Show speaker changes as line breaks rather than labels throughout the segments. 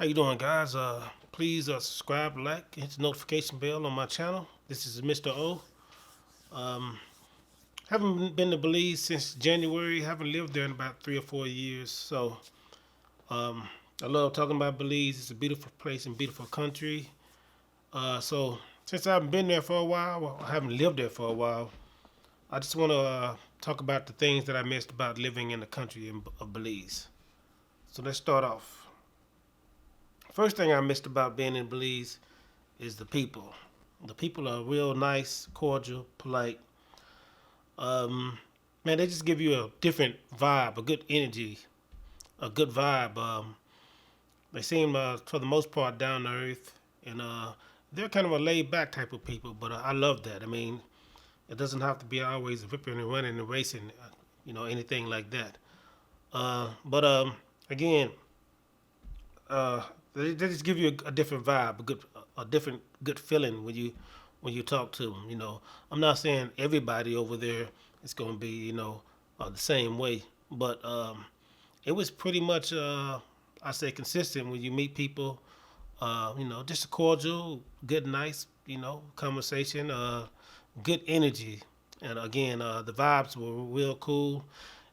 How you doing, guys? Please subscribe, like, hit the notification bell on my channel. This is Mr. O. Um, haven't been to Belize since January. Haven't lived there in about 3 or 4 years. So um, I love talking about Belize. It's a beautiful place and beautiful country. So since I haven't been there for a while, well, I haven't lived there for a while. I just want to talk about the things that I missed about living in the country of Belize. So let's start off. First thing I missed about being in Belize is the people. The people are real nice, cordial, polite. Um, Man, they just give you a different vibe, a good energy, a good vibe. They seem, for the most part, down to earth, and they're kind of a laid back type of people. But I love that. I mean, it doesn't have to be always ripping and running and racing, anything like that. But again, they just give you a different vibe, a different good feeling when you talk to them. I'm not saying everybody over there is going to be the same way, but it was pretty much I say consistent when you meet people. Just a cordial, good, nice conversation, good energy, and again the vibes were real cool.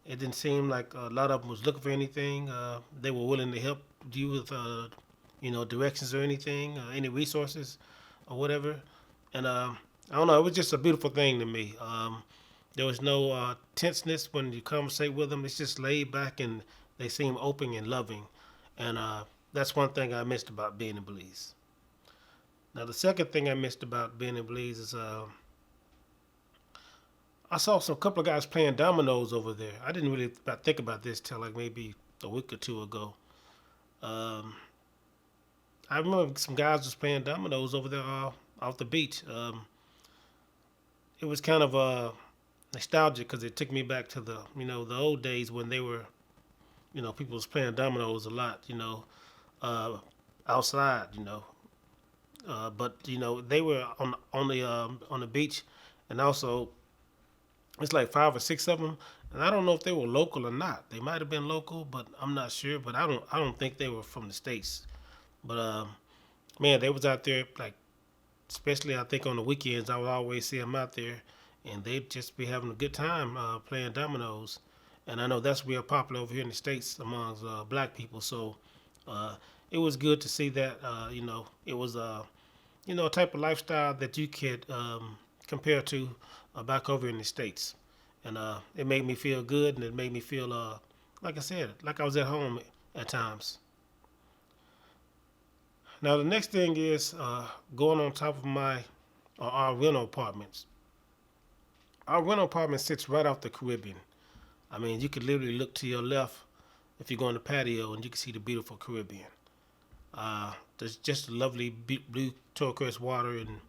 It didn't seem like a lot of them was looking for anything. They were willing to help you with directions or anything, any resources or whatever. And I don't know, it was just a beautiful thing to me. There was no tenseness when you conversate with them. It's just laid back and they seem open and loving. And that's one thing I missed about being in Belize. Now, the second thing I missed about being in Belize is I saw some couple of guys playing dominoes over there. I didn't really think about this till like maybe a week or two ago. Um, I remember some guys was playing dominoes over there off the beach. It was kind of nostalgic because it took me back to the old days when they were people was playing dominoes a lot. Uh, Outside. But they were on the beach, and also it's like 5 or 6 of them, and I don't know if they were local or not. They might have been local, but I'm not sure. But I don't think they were from the states. But man, they was out there like, especially I think on the weekends, I would always see them out there, and they'd just be having a good time playing dominoes. And I know that's real popular over here in the states amongst black people. So uh, it was good to see that. It was a type of lifestyle that you could compare to back over in the states, and it made me feel good, and it made me feel like I said, like I was at home at times. Now the next thing is going on top of our rental apartments. Our rental apartment sits right off the Caribbean. I mean, you could literally look to your left if you go on the patio, and you can see the beautiful Caribbean. There's just lovely blue turquoise water, and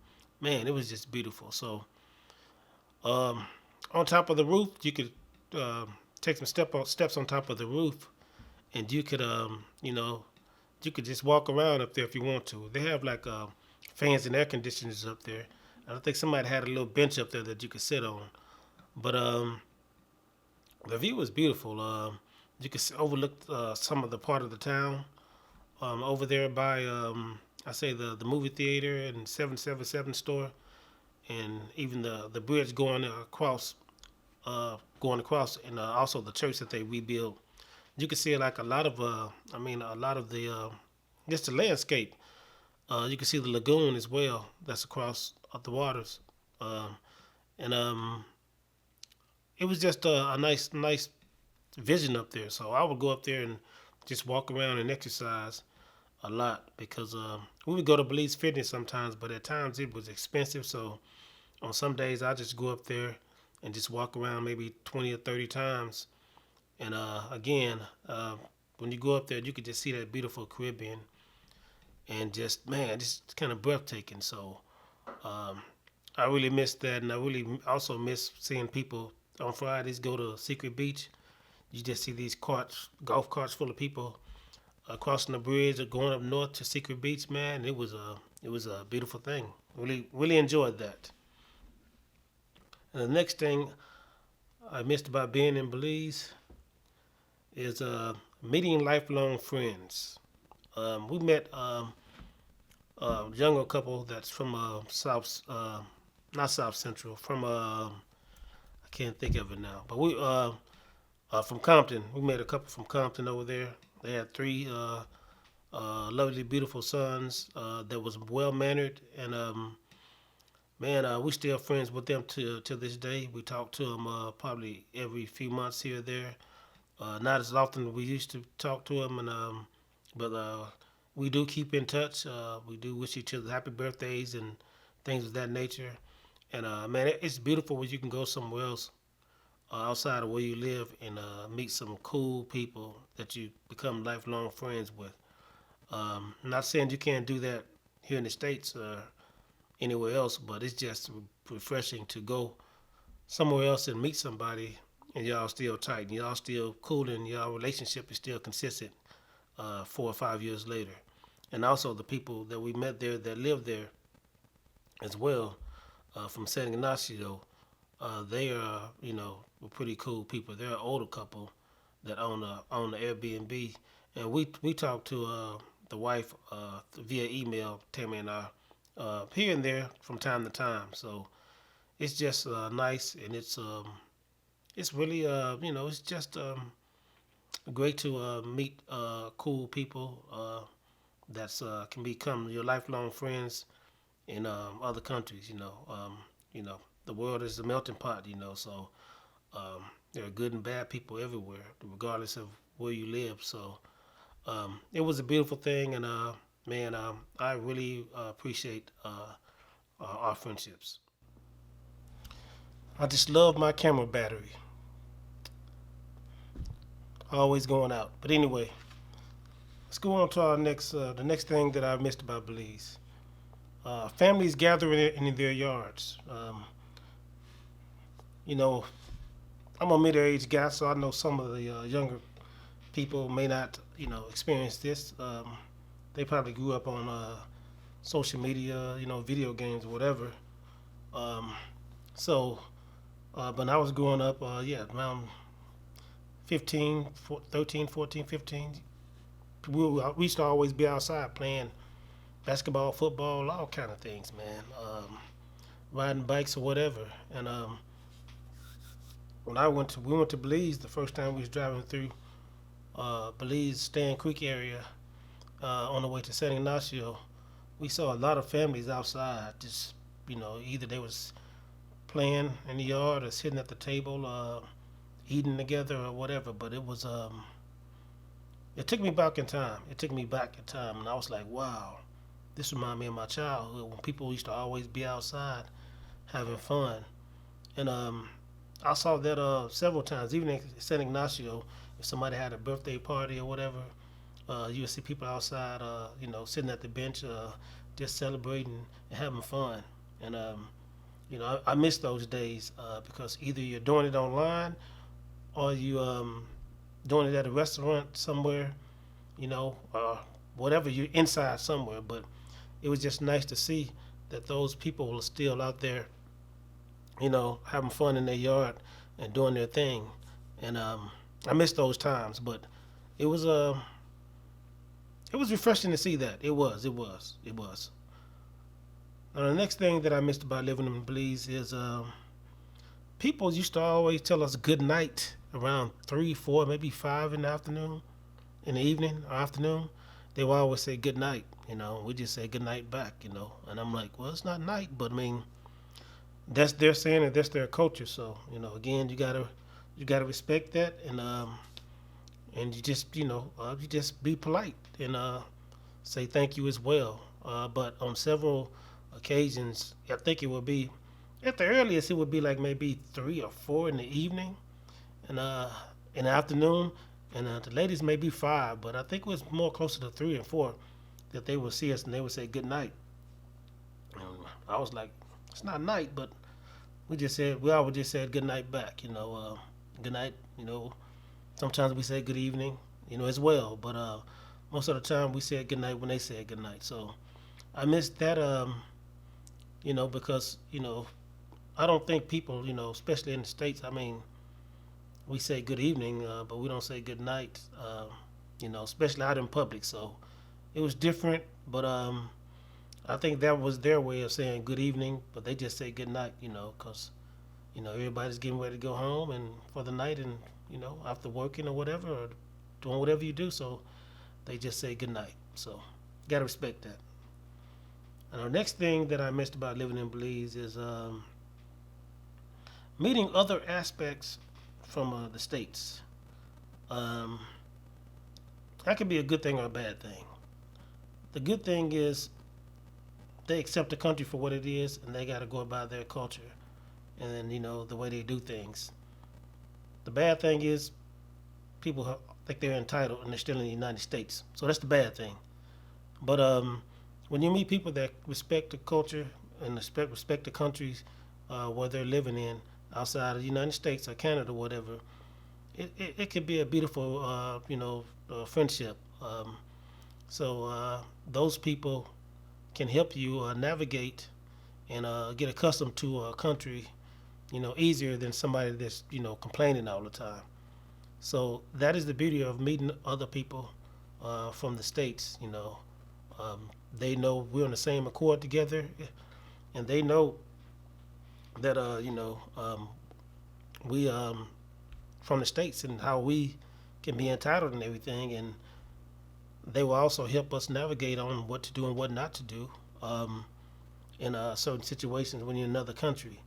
man, it was just beautiful. So, um, on top of the roof, you could take some steps on top of the roof, and you could just walk around up there if you want to. They have like fans and air conditioners up there. I think somebody had a little bench up there that you could sit on. But the view was beautiful. You could overlook some of the part of the town over there by I say the movie theater and 777 store, and even the bridge going across, and also the church that they rebuilt. You can see like a lot of a lot of the just the landscape. You can see the lagoon as well that's across the waters, um, and it was just a nice vision up there. So I would go up there and just walk around and exercise a lot because we would go to Belize Fitness sometimes, but at times it was expensive. So on some days I just go up there and just walk around maybe 20 or 30 times. And again, when you go up there, you could just see that beautiful Caribbean, and just man, just kind of breathtaking. So um, I really miss that, and I really also miss seeing people on Fridays go to Secret Beach. You just see these golf carts full of people crossing the bridge or going up north to Secret Beach. Man, it was a beautiful thing. Really enjoyed that. And the next thing I missed about being in Belize is meeting lifelong friends. We met younger couple that's from South, not South Central, from I can't think of it now, but we from Compton. We met a couple from Compton over there. They had three lovely, beautiful sons that was well mannered, and man, we still friends with them to this day. We talk to them probably every few months here or there. Not as often as we used to talk to them, and but we do keep in touch. We do wish each other happy birthdays and things of that nature. And man, it's beautiful when you can go somewhere else outside of where you live and meet some cool people that you become lifelong friends with. Not saying you can't do that here in the states or anywhere else, but it's just refreshing to go somewhere else and meet somebody and y'all still tight and y'all still cool and y'all relationship is still consistent 4 or 5 years later. And also the people that we met there that live there as well from San Ignacio, they are pretty cool people. They're an older couple that own the Airbnb, and we talked to the wife via email, Tammy and I, here and there from time to time. So it's just nice, and it's really it's just great to meet cool people that's can become your lifelong friends in other countries. The world is a melting pot. So there are good and bad people everywhere, regardless of where you live. So it was a beautiful thing, and man, I really appreciate our friendships. I just love my camera battery, always going out. But anyway, let's go on to our next the next thing that I missed about Belize. Families gathering in their yards. You know, I'm a middle-aged guy, so I know some of the younger people may not, experience this. They probably grew up on social media, video games, or whatever. Um, so, when I was growing up, yeah, around 15, 13, 14, 15, we used to always be outside playing basketball, football, all kind of things, man. Riding bikes or whatever. And when we went to Belize the first time we was driving through Belize Stand Creek area on the way to San Ignacio, we saw a lot of families outside. Just either they was playing in the yard or sitting at the table, eating together or whatever. But it took me back in time. It took me back in time, and I was like, wow, this reminded me of my childhood when people used to always be outside having fun. And I saw that several times, even in San Ignacio. If somebody had a birthday party or whatever, you would see people outside, sitting at the bench, just celebrating and having fun. And I miss those days because either you're doing it online or you doing it at a restaurant somewhere, whatever. You're inside somewhere, but it was just nice to see that those people were still out there, having fun in their yard and doing their thing. And I miss those times, but it was it was refreshing to see that. It was. Now, the next thing that I missed about living in Belize is people used to always tell us good night around 3, 4, maybe 5 in the afternoon, in the evening or afternoon. They would always say good night. We just say good night back. And I'm like, well, it's not night, but I mean, that's their saying and that's their culture. So again, you gotta respect that, and you just be polite and say thank you as well. But on several occasions, I think it would be at the earliest it would be like maybe 3 or 4 in the evening, and in the afternoon, and the ladies may be 5, but I think it was more closer to 3 and 4 that they would see us and they would say good night. And I was like, it's not night, but we always just said good night back. Good night. Sometimes we say good evening. As well, but most of the time we said good night when they said good night. So I missed that. Because I don't think people, especially in the states. I mean, we say good evening, but we don't say good night. Especially out in public. So It was different, but I think that was their way of saying good evening, but they just say good night, because everybody's getting ready to go home and for the night, and after working or whatever, or doing whatever you do, so they just say good night. So gotta respect that. And the next thing that I missed about living in Belize is meeting other aspects from the states. Um, that could be a good thing or a bad thing. The good thing is they accept the country for what it is, and they got to go about their culture and then the way they do things. The bad thing is people think they're entitled and they're still in the United States, so that's the bad thing. But when you meet people that respect the culture and respect the countries where they're living in outside of the United States or Canada or whatever, it could be a beautiful friendship. So those people can help you navigate and get accustomed to a country, easier than somebody that's complaining all the time. So that is the beauty of meeting other people from the states. They know we're on the same accord together, and they know that we from the states and how we can be entitled and everything, and they will also help us navigate on what to do and what not to do in certain situations when you're in another country.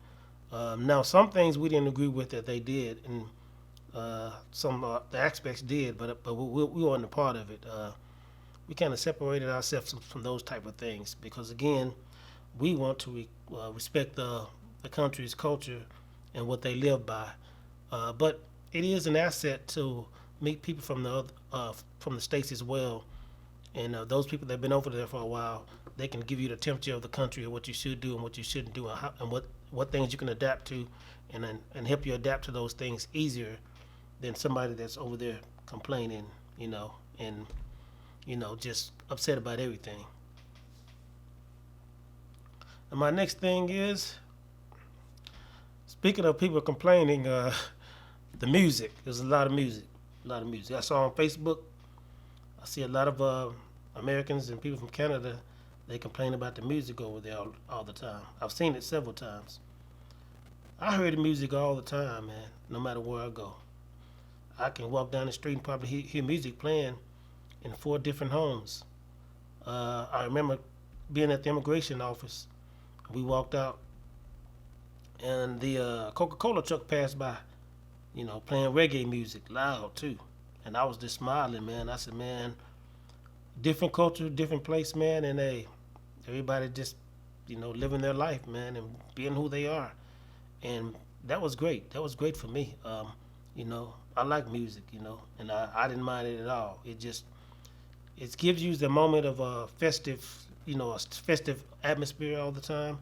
Now, some things we didn't agree with that they did, and some the aspects did, but we weren't a part of it. We kind of separated ourselves from those type of things because again, we want to respect the country's culture and what they live by. But it is an asset to meet people from the states as well, and those people that have been over there for a while, they can give you the temperature of the country and what you should do and what you shouldn't do, and what things you can adapt to, and help you adapt to those things easier than somebody that's over there complaining, and just upset about everything. And my next thing is, speaking of people complaining, the music. There's a lot of music, a lot of music. I saw on Facebook. I see a lot of Americans and people from Canada. They complain about the music over there all the time. I've seen it several times. I hear the music all the time, man. No matter where I go, I can walk down the street and probably hear music playing in 4 different homes. I remember being at the immigration office. We walked out, and the Coca-Cola truck passed by, playing reggae music loud too. And I was just smiling, man. I said, man, different culture, different place, man, and everybody just, living their life, man, and being who they are. And that was great. That was great for me. I like music, and I didn't mind it at all. It gives you the moment of a festive atmosphere all the time.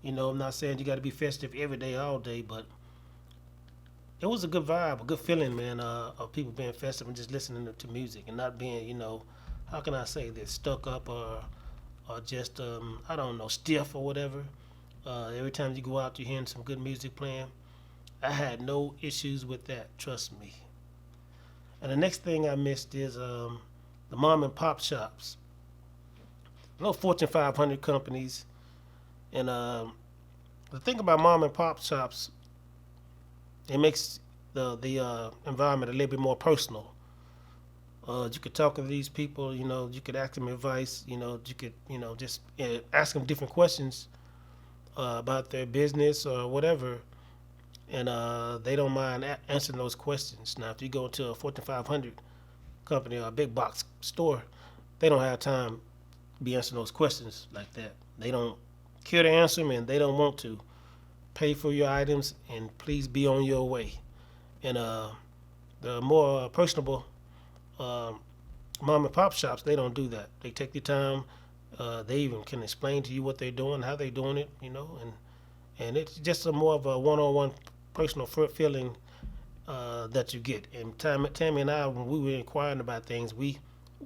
I'm not saying you got to be festive every day, all day, but it was a good vibe, a good feeling, man, of people being festive and just listening to music and not being, how can I say this, stuck up or just, I don't know, stiff or whatever. Every time you go out, you're hearing some good music playing. I had no issues with that, trust me. And the next thing I missed is the mom and pop shops. Fortune 500 companies. And the thing about mom and pop shops, it makes the environment a little bit more personal. You could talk to these people, you could ask them advice, you could, just ask them different questions about their business or whatever, and they don't mind answering those questions. Now, if you go to a Fortune 500 company or a big box store, they don't have time to be answering those questions like that. They don't care to answer them, and they don't want to. Pay for your items and please be on your way. And the more personable mom and pop shops, they don't do that. They take their time. They even can explain to you what they're doing, how they're doing it, and it's just a more of a one-on-one personal feeling that you get. And Tammy and I, when we were inquiring about things, we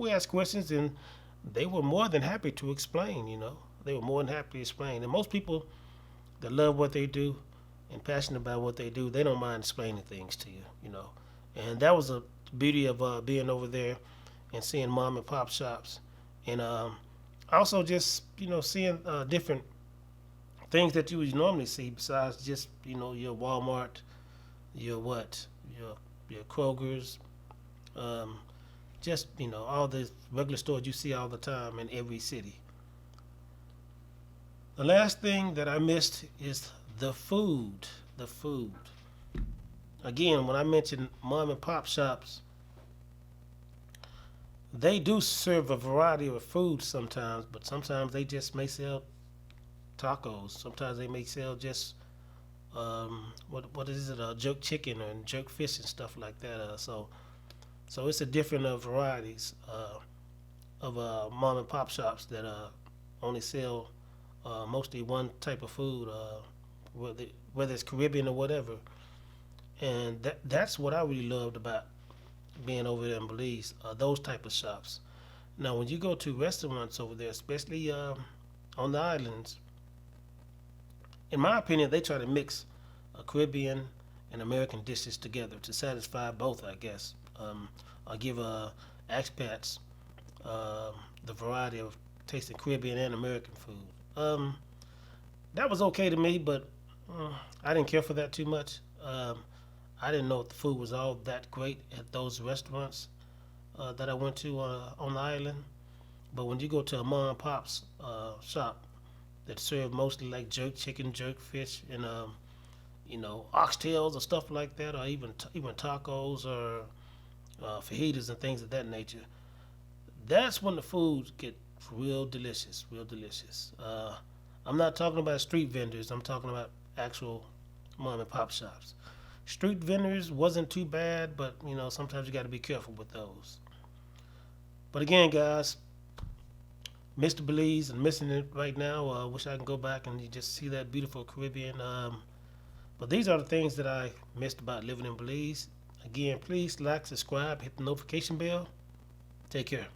asked questions, and they were more than happy to explain. They were more than happy to explain. And most people that love what they do and passionate about what they do, they don't mind explaining things to you. And that was the beauty of being over there and seeing mom and pop shops and also just seeing different things that you would normally see besides just your Walmart, your what, your Kroger's, um, just all the regular stores you see all the time in every city. The last thing that I missed is the food. The food. Again, when I mentioned mom and pop shops, they do serve a variety of food sometimes, but sometimes they just may sell tacos. Sometimes they may sell just what is it, jerk chicken and jerk fish and stuff like that. So it's a different varieties of mom and pop shops that only sell mostly one type of food, whether it's Caribbean or whatever. And that's what I really loved about being over there in Belize. Those type of shops. Now, when you go to restaurants over there, especially on the islands, in my opinion, they try to mix Caribbean and American dishes together to satisfy both, I guess. I give expats uh, the variety of tasting Caribbean and American food. That was okay to me, but I didn't care for that too much. I didn't know if the food was all that great at those restaurants that I went to on the island. But when you go to a mom and pop's shop that serve mostly like jerk chicken, jerk fish, and oxtails or stuff like that, or even tacos or fajitas and things of that nature, that's when the foods get real delicious, real delicious. I'm not talking about street vendors. I'm talking about actual mom and pop shops. Street vendors wasn't too bad, but sometimes you got to be careful with those. But again, guys, Mr. Belize and missing it right now. Wish I can go back and you just see that beautiful Caribbean. But these are the things that I missed about living in Belize. Again, please like, subscribe, hit the notification bell. Take care.